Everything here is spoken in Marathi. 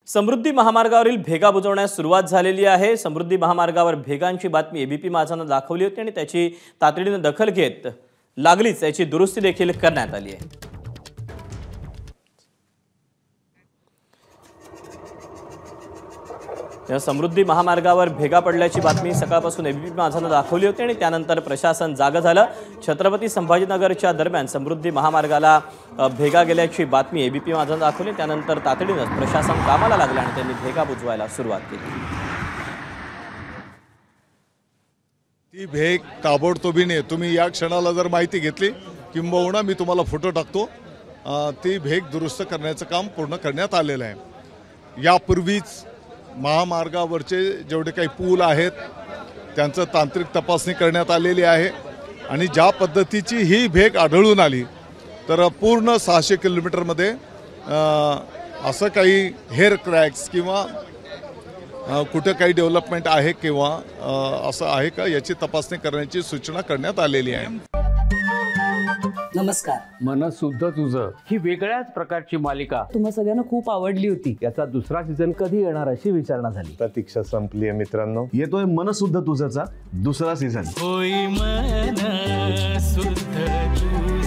समृद्धी महामार्गावरील भेगा बुजवण्यास सुरुवात झालेली आहे। समृद्धी महामार्गावर भेगांची बातमी एबीपी माझानं दाखवली होती आणि त्याची तातडीने दखल घेत लागलीच याची दुरुस्ती देखील करण्यात आली आहे। या समृद्धी महामार्गावर भेगा पडल्याची बातमी सकाळपासून एबीपी माझानं दाखवली होती आणि त्यानंतर प्रशासन जागं झालं। छत्रपती संभाजीनगरच्या दरम्यान समृद्धी महामार्गाला भेगा गेल्याची बातमी एबीपी माझानं दाखवली। त्यानंतर तातडीने प्रशासन कामाला लागलं आणि त्यांनी भेगा बुजवायला सुरुवात केली। ती भेग ताबडतोबीने तुम्ही या क्षणाला जर माहिती घेतली किंबहुना मी तुम्हाला फोटो टाकतो, ती भेग दुरुस्त करण्याचं काम पूर्ण करण्यात आलेलं आहे। यापूर्वीच महामार्गावरचे जेवढे काही पूल आहेत त्यांचं तांत्रिक तपासणी करण्यात आलेली आहे आणि ज्या पद्धतीची ही भेग आढळून आली तर पूर्ण 600 किलोमीटरमध्ये असं काही हेअर क्रॅक्स किंवा कुठे काही डेव्हलपमेंट आहे किंवा असं आहे का याची तपासणी करण्याची सूचना करण्यात आलेली आहे। नमस्कार। मन सुद्धा तुझं ही वेगळ्याच प्रकारची मालिका तुम्हा सगळ्यांना खूप आवडली होती। याचा दुसरा सीझन कधी येणार अशी विचारणा झाली। प्रतीक्षा संपली आहे मित्रांनो, येतोय मन सुद्धा तुझचा दुसरा सीझन। होई मन सुद्धा तुझं।